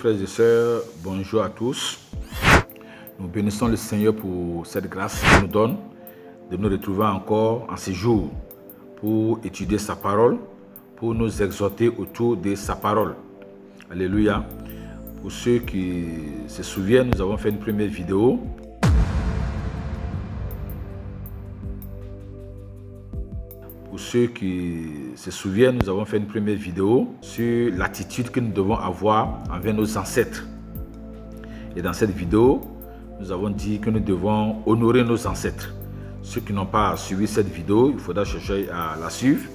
frères et sœurs, bonjour à tous. Nous bénissons le Seigneur pour cette grâce qu'il nous donne de nous retrouver encore en ce jour pour étudier sa parole, pour nous exhorter autour de sa parole. Alléluia. Pour ceux qui se souviennent, nous avons fait une première vidéo. Pour ceux qui se souviennent, nous avons fait une première vidéo sur l'attitude que nous devons avoir envers nos ancêtres. Et dans cette vidéo, nous avons dit que nous devons honorer nos ancêtres. Ceux qui n'ont pas suivi cette vidéo, il faudra chercher à la suivre.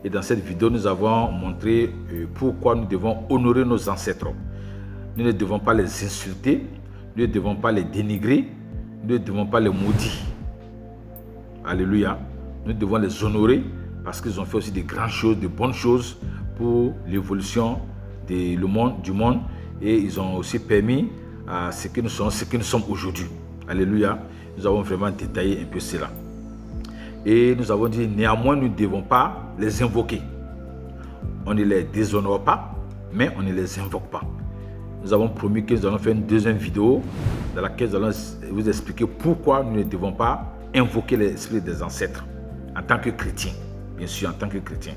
Et dans cette vidéo, nous avons montré pourquoi nous devons honorer nos ancêtres. Nous ne devons pas les insulter, nous ne devons pas les dénigrer, nous ne devons pas les maudire. Alléluia. Nous devons les honorer parce qu'ils ont fait aussi de grandes choses, de bonnes choses pour l'évolution du monde, et ils ont aussi permis à ce que nous sommes aujourd'hui. Alléluia. Nous avons vraiment détaillé un peu cela. Et nous avons dit néanmoins nous ne devons pas les invoquer. On ne les déshonore pas, mais on ne les invoque pas. Nous avons promis que nous allons faire une deuxième vidéo dans laquelle nous allons vous expliquer pourquoi nous ne devons pas invoquer l'esprit des ancêtres en tant que chrétiens, bien sûr en tant que chrétiens.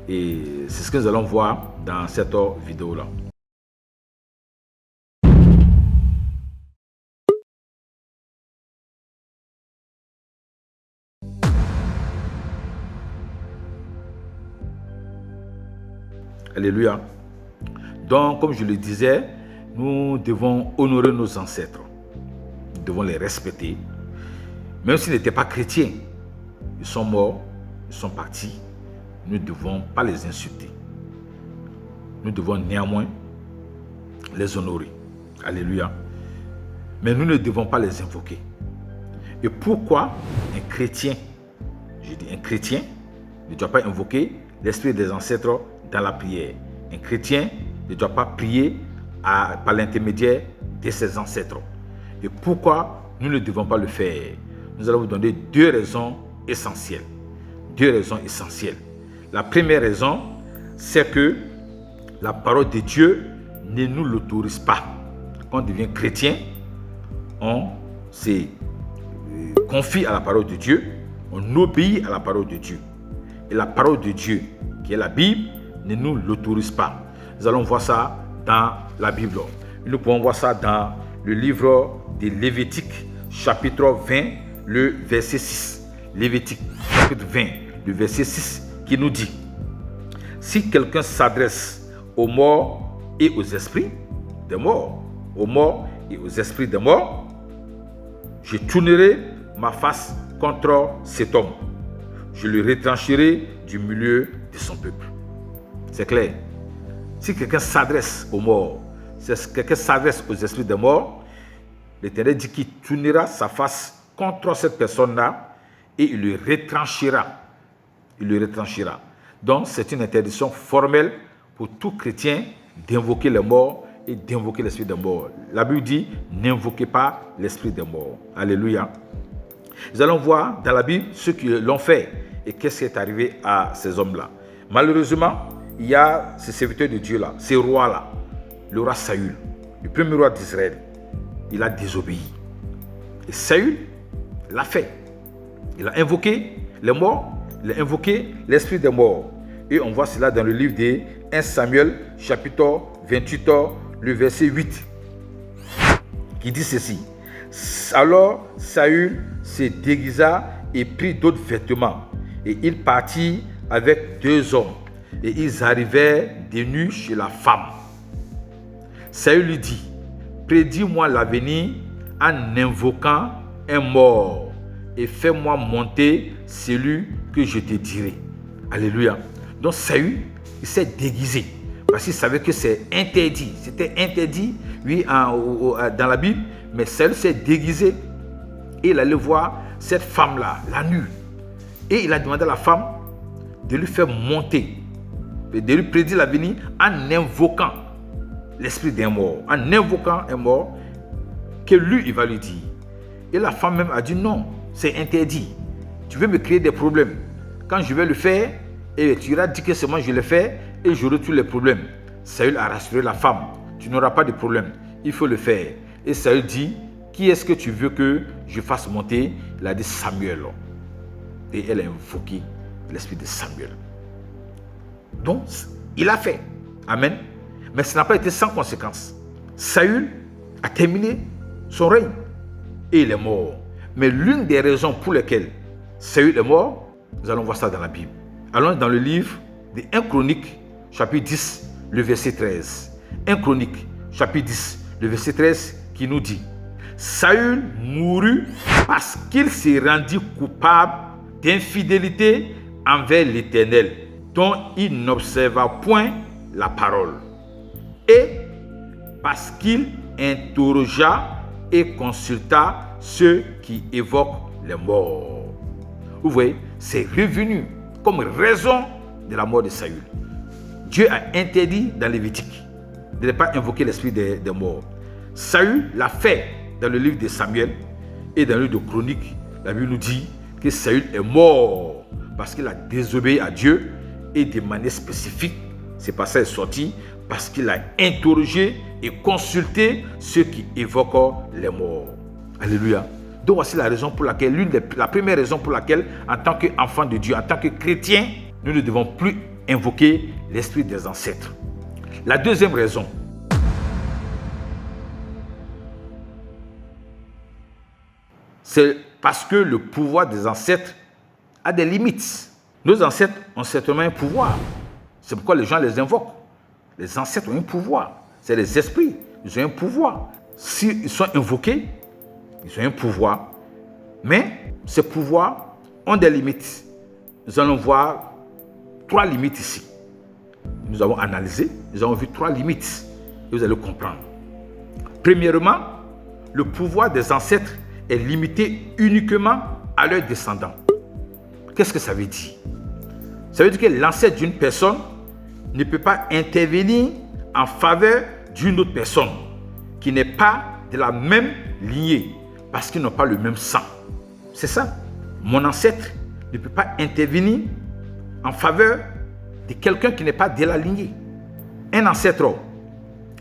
Et c'est ce que nous allons voir dans cette vidéo-là. Alléluia. Donc, comme je le disais, nous devons honorer nos ancêtres. Nous devons les respecter. Même s'ils n'étaient pas chrétiens, ils sont morts, ils sont partis. Nous ne devons pas les insulter. Nous devons néanmoins les honorer. Alléluia. Mais nous ne devons pas les invoquer. Et pourquoi un chrétien, je dis un chrétien, ne doit pas invoquer l'esprit des ancêtres dans la prière? Un chrétien ne doit pas prier par l'intermédiaire de ses ancêtres. Et pourquoi nous ne devons pas le faire? Nous allons vous donner deux raisons essentielles. Deux raisons essentielles. La première raison, c'est que la parole de Dieu ne nous l'autorise pas. Quand on devient chrétien, on se confie à la parole de Dieu, on obéit à la parole de Dieu. Et la parole de Dieu, qui est la Bible, ne nous l'autorise pas. Nous allons voir ça dans la Bible. Nous pouvons voir ça dans le livre de Lévitique, chapitre 20, le verset 6. Lévitique, chapitre 20, le verset 6, qui nous dit: si quelqu'un s'adresse aux morts et aux esprits des morts, aux morts et aux esprits des morts, je tournerai ma face contre cet homme. Je le retrancherai du milieu de son peuple. C'est clair. Si quelqu'un s'adresse aux morts, si quelqu'un s'adresse aux esprits des morts, l'Éternel dit qu'il tournera sa face contre cette personne-là et il le retranchera. Il le retranchera. Donc, c'est une interdiction formelle pour tout chrétien d'invoquer les morts et d'invoquer l'esprit des morts. La Bible dit: n'invoquez pas l'esprit des morts. Alléluia. Nous allons voir dans la Bible ceux qui l'ont fait et qu'est-ce qui est arrivé à ces hommes-là. Malheureusement, il y a ces serviteurs de Dieu-là, ces rois-là, le roi Saül, le premier roi d'Israël. Il a désobéi. Et Saül l'a fait. Il a invoqué les morts, il a invoqué l'esprit des morts. Et on voit cela dans le livre de 1 Samuel, chapitre 28, le verset 8, qui dit ceci: alors Saül se déguisa et prit d'autres vêtements, et il partit avec deux hommes, et ils arrivèrent de nuit chez la femme. Saül lui dit: prédis-moi l'avenir en invoquant un mort, et fais-moi monter celui que je te dirai. Alléluia. Donc Saül, il s'est déguisé parce qu'il savait que c'est interdit. C'était interdit, oui, dans la Bible, mais Saül s'est déguisé et il allait voir cette femme-là, la nuit. Et il a demandé à la femme de lui faire monter, de lui prédire l'avenir en invoquant l'esprit d'un mort, en invoquant un mort que lui, il va lui dire. Et la femme même a dit: non, c'est interdit. Tu veux me créer des problèmes. Quand je vais le faire, et tu iras dire que c'est moi je le fais et j'aurai tous les problèmes. Saül a rassuré la femme: tu n'auras pas de problème. Il faut le faire. Et Saül dit, qui est-ce que tu veux que je fasse monter? Il a dit Samuel. Et elle a invoqué l'esprit de Samuel. Donc, il a fait. Amen. Mais ce n'a pas été sans conséquence. Saül a terminé son règne et il est mort. Mais l'une des raisons pour lesquelles Saül est mort, nous allons voir ça dans la Bible. Allons dans le livre de 1 Chronique, chapitre 10, le verset 13. 1 Chronique, chapitre 10, le verset 13, qui nous dit: Saül mourut parce qu'il s'est rendu coupable d'infidélité envers l'Éternel, dont il n'observa point la parole, et parce qu'il interrogea et consulta ceux qui évoquent les morts. Vous voyez, c'est revenu comme raison de la mort de Saül. Dieu a interdit dans Lévitique de ne pas invoquer l'esprit des morts. Saül l'a fait dans le livre de Samuel et dans le livre de Chroniques. La Bible nous dit que Saül est mort parce qu'il a désobéi à Dieu, et de manière spécifique, c'est pas ça est sorti, parce qu'il a interrogé et consulté ceux qui évoquent les morts. Alléluia. Donc voici la raison pour laquelle, la première raison pour laquelle, en tant qu'enfant de Dieu, en tant que chrétien, nous ne devons plus invoquer l'esprit des ancêtres. La deuxième raison, c'est parce que le pouvoir des ancêtres a des limites. Nos ancêtres ont certainement un pouvoir. C'est pourquoi les gens les invoquent. Les ancêtres ont un pouvoir. C'est les esprits. Ils ont un pouvoir. S'ils sont invoqués, ils ont un pouvoir. Mais ces pouvoirs ont des limites. Nous allons voir 3 limites ici. Nous avons analysé, nous avons vu 3 limites. Et vous allez comprendre. Premièrement, le pouvoir des ancêtres est limité uniquement à leurs descendants. Qu'est-ce que ça veut dire? Ça veut dire que l'ancêtre d'une personne ne peut pas intervenir en faveur d'une autre personne qui n'est pas de la même lignée parce qu'ils n'ont pas le même sang. C'est ça. Mon ancêtre ne peut pas intervenir en faveur de quelqu'un qui n'est pas de la lignée. Un ancêtre,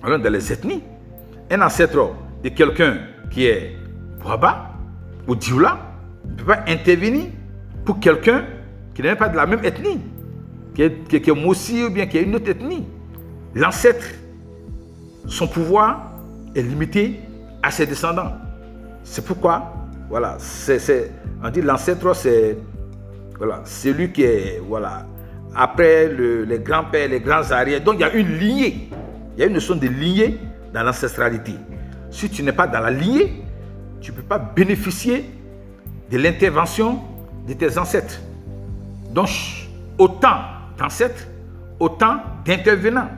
alors dans les ethnies, un ancêtre de quelqu'un qui est Bouaba ou Dioula ne peut pas intervenir pour quelqu'un qui n'est pas de la même ethnie, qui est Moussi ou bien qui est une autre ethnie. L'ancêtre, son pouvoir est limité à ses descendants. C'est pourquoi, voilà, on dit l'ancêtre, c'est voilà, celui qui est, voilà, après les grands-pères, les grands arrières. Donc il y a une lignée, il y a une notion de lignée dans l'ancestralité. Si tu n'es pas dans la lignée, tu ne peux pas bénéficier de l'intervention de tes ancêtres. Donc, autant d'ancêtres, autant d'intervenants.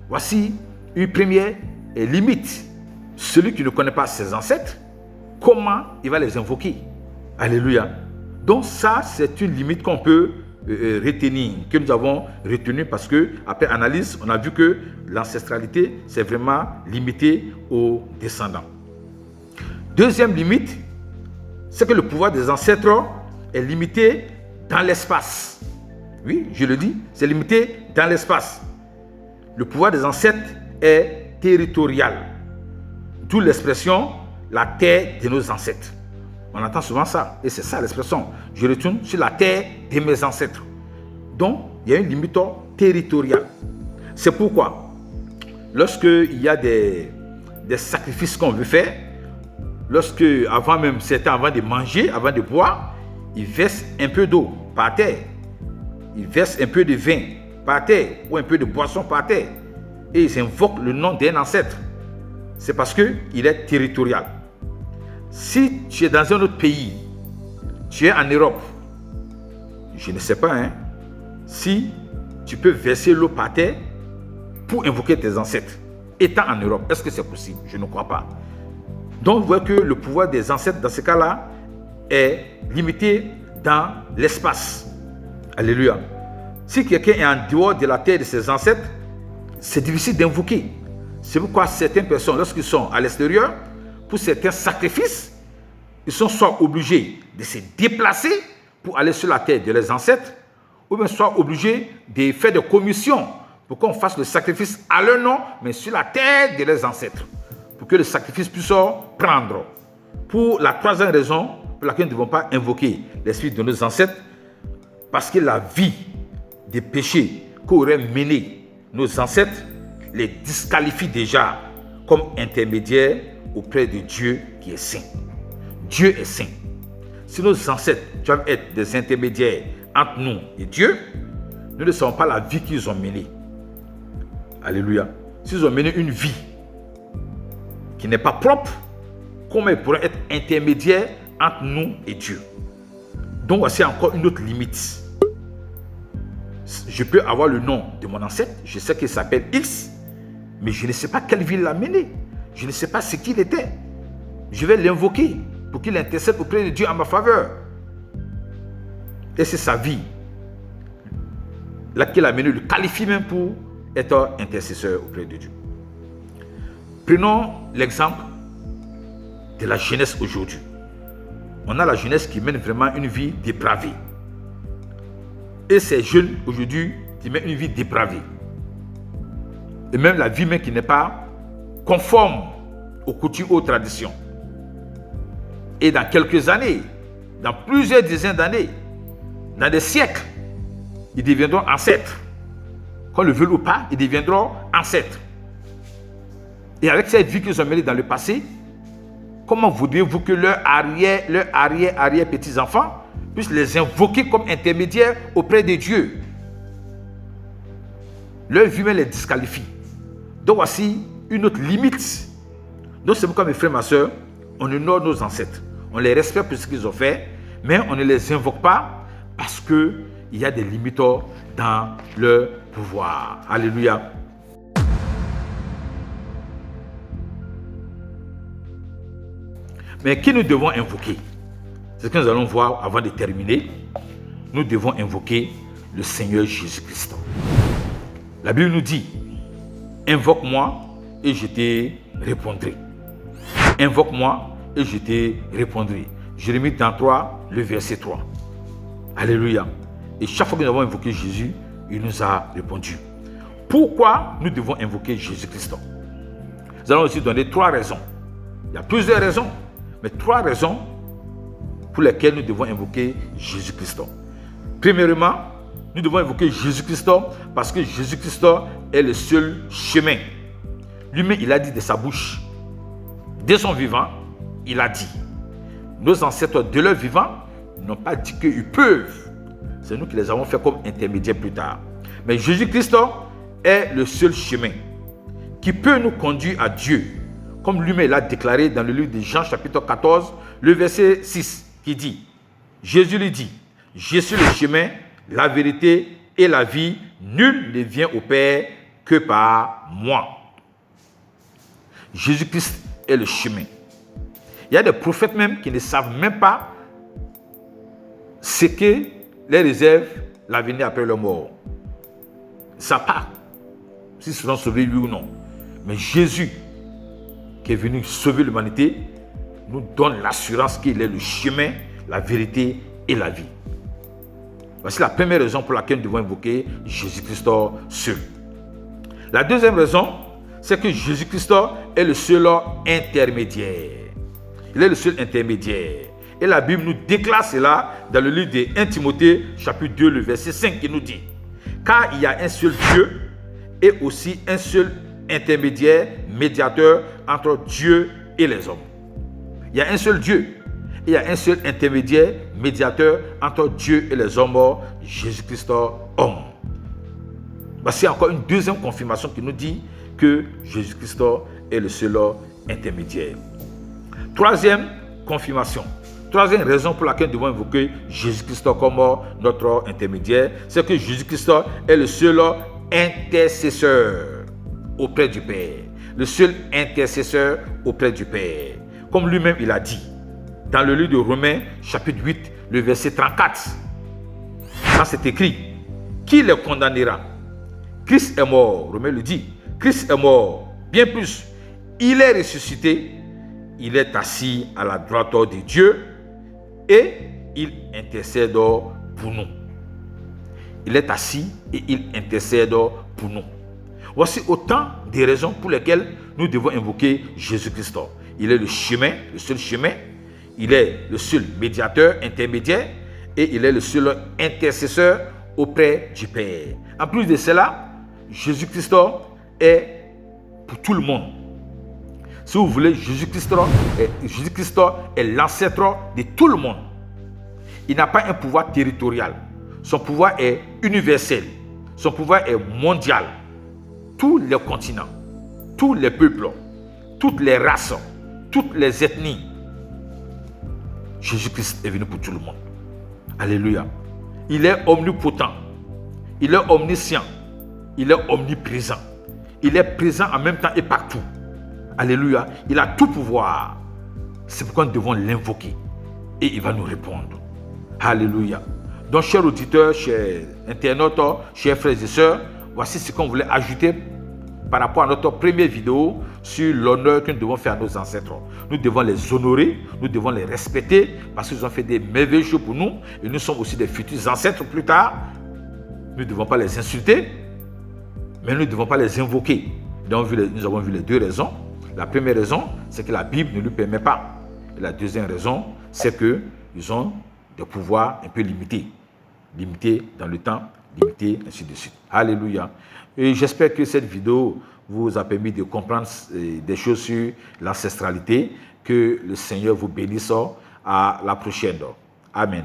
Voici une première limite. Celui qui ne connaît pas ses ancêtres, comment il va les invoquer? Alléluia. Donc ça, c'est une limite qu'on peut retenir, que nous avons retenue parce que, après analyse, on a vu que l'ancestralité, c'est vraiment limité aux descendants. Deuxième limite, c'est que le pouvoir des ancêtres est limité dans l'espace. Oui, je le dis, c'est limité dans l'espace. Le pouvoir des ancêtres est territorial. D'où l'expression « la terre de nos ancêtres ». On entend souvent ça, et c'est ça l'expression. Je retourne sur la terre de mes ancêtres. Donc, il y a une limite territoriale. C'est pourquoi, lorsqu'il y a des sacrifices qu'on veut faire, lorsque, avant de manger, avant de boire, ils versent un peu d'eau par terre. Ils versent un peu de vin par terre ou un peu de boisson par terre. Et ils invoquent le nom d'un ancêtre. C'est parce qu'il est territorial. Si tu es dans un autre pays, tu es en Europe, je ne sais pas, si tu peux verser l'eau par terre pour invoquer tes ancêtres, étant en Europe, est-ce que c'est possible? Je ne crois pas. Donc, vous voyez que le pouvoir des ancêtres, dans ce cas-là, est limité dans l'espace. Alléluia. Si quelqu'un est en dehors de la terre de ses ancêtres, c'est difficile d'invoquer. C'est pourquoi certaines personnes, lorsqu'ils sont à l'extérieur, pour certains sacrifices, ils sont soit obligés de se déplacer pour aller sur la terre de leurs ancêtres, ou bien soit obligés de faire des commissions pour qu'on fasse le sacrifice à leur nom, mais sur la tête de leurs ancêtres, pour que le sacrifice puisse prendre. Pour la troisième raison, pour laquelle nous ne devons pas invoquer l'esprit de nos ancêtres, parce que la vie des péchés qu'auraient mené nos ancêtres les disqualifie déjà comme intermédiaires auprès de Dieu qui est saint. Dieu est saint. Si nos ancêtres doivent être des intermédiaires entre nous et Dieu, nous ne savons pas la vie qu'ils ont menée. Alléluia. S'ils ont mené une vie qui n'est pas propre, comment ils pourraient être intermédiaires entre nous et Dieu? Donc voici encore une autre limite. Je peux avoir le nom de mon ancêtre, je sais qu'il s'appelle X, mais je ne sais pas quelle vie il a mené. Je ne sais pas ce qu'il était. Je vais l'invoquer pour qu'il intercède auprès de Dieu en ma faveur. Et c'est sa vie là qu'il a mené, le qualifie même pour être intercesseur auprès de Dieu. Prenons l'exemple de la jeunesse aujourd'hui. On a la jeunesse qui mène vraiment une vie dépravée. Et ces jeunes aujourd'hui qui mènent une vie dépravée. Et même la vie même qui n'est pas conforme aux coutumes, aux traditions. Et dans quelques années, dans plusieurs dizaines d'années, dans des siècles, ils deviendront ancêtres. Qu'on le veuille ou pas, ils deviendront ancêtres. Et avec cette vie qu'ils ont menée dans le passé, comment voudriez-vous que leurs arrière petits-enfants puissent les invoquer comme intermédiaires auprès de Dieu? Leur vie même les disqualifie. Donc voici une autre limite. Donc c'est pourquoi mes frères et ma soeur, on honore nos ancêtres. On les respecte pour ce qu'ils ont fait, mais on ne les invoque pas parce qu'il y a des limites dans leur pouvoir. Alléluia. Mais qui nous devons invoquer? C'est ce que nous allons voir avant de terminer. Nous devons invoquer le Seigneur Jésus-Christ. La Bible nous dit, invoque-moi et je te répondrai. Invoque-moi et je te répondrai. Jérémie 33, le verset 3. Alléluia. Et chaque fois que nous avons invoqué Jésus, il nous a répondu. Pourquoi nous devons invoquer Jésus-Christ? Nous allons aussi donner 3 raisons. Il y a plusieurs raisons, mais 3 raisons pour lesquelles nous devons invoquer Jésus-Christ. Premièrement, nous devons invoquer Jésus-Christ parce que Jésus-Christ est le seul chemin. Lui-même, il a dit de sa bouche, dès son vivant, il a dit. Nos ancêtres de leur vivant n'ont pas dit qu'ils peuvent. C'est nous qui les avons fait comme intermédiaires plus tard. Mais Jésus-Christ est le seul chemin qui peut nous conduire à Dieu. Comme lui-même l'a déclaré dans le livre de Jean chapitre 14, le verset 6, qui dit, Jésus lui dit, je suis le chemin, la vérité et la vie, nul ne vient au Père que par moi. Jésus-Christ est le chemin. Il y a des prophètes même qui ne savent même pas ce que les réserve l'avenir après leur mort. Ils ne savent pas s'ils seront sauvés, oui ou non. Mais Jésus, qui est venu sauver l'humanité, nous donne l'assurance qu'il est le chemin, la vérité et la vie. Voici la première raison pour laquelle nous devons invoquer Jésus-Christ seul. La deuxième raison, c'est que Jésus-Christ est le seul intermédiaire. Il est le seul intermédiaire. Et la Bible nous déclare cela dans le livre de 1 Timothée, chapitre 2, le verset 5, qui nous dit, car il y a un seul Dieu et aussi un seul intermédiaire, médiateur entre Dieu et les hommes. Il y a un seul Dieu et il y a un seul intermédiaire, médiateur entre Dieu et les hommes, Jésus-Christ, homme. Voici encore une deuxième confirmation qui nous dit que Jésus-Christ est le seul intermédiaire. Troisième confirmation. Troisième raison pour laquelle nous devons invoquer Jésus-Christ comme notre intermédiaire, c'est que Jésus-Christ est le seul intercesseur auprès du Père. Le seul intercesseur auprès du Père. Comme lui-même il a dit dans le livre de Romains, chapitre 8, le verset 34. Là c'est écrit, qui les condamnera? Christ est mort, Romains le dit. Christ est mort, bien plus, il est ressuscité, il est assis à la droite de Dieu et il intercède pour nous. Il est assis et il intercède pour nous. Voici autant de raisons pour lesquelles nous devons invoquer Jésus-Christ. Il est le chemin, le seul chemin. Il est le seul médiateur, intermédiaire. Et il est le seul intercesseur auprès du Père. En plus de cela, Jésus-Christ est pour tout le monde. Si vous voulez, Jésus-Christ est l'ancêtre de tout le monde. Il n'a pas un pouvoir territorial. Son pouvoir est universel. Son pouvoir est mondial. Tous les continents, tous les peuples, toutes les races, toutes les ethnies. Jésus-Christ est venu pour tout le monde. Alléluia. Il est omnipotent. Il est omniscient. Il est omniprésent. Il est présent en même temps et partout. Alléluia. Il a tout pouvoir. C'est pourquoi nous devons l'invoquer. Et il va nous répondre. Alléluia. Donc, chers auditeurs, chers internautes, chers frères et sœurs, voici ce qu'on voulait ajouter par rapport à notre première vidéo sur l'honneur que nous devons faire à nos ancêtres. Nous devons les honorer, nous devons les respecter parce qu'ils ont fait des merveilleux choses pour nous et nous sommes aussi des futurs ancêtres plus tard. Nous ne devons pas les insulter, mais nous ne devons pas les invoquer. Donc, nous avons vu les deux raisons. La première raison, c'est que la Bible ne lui permet pas. Et la deuxième raison, c'est qu'ils ont des pouvoirs un peu limités. Limités dans le temps, limités, ainsi de suite. Alléluia. Et j'espère que cette vidéo vous a permis de comprendre des choses sur l'ancestralité. Que le Seigneur vous bénisse. À la prochaine. Amen.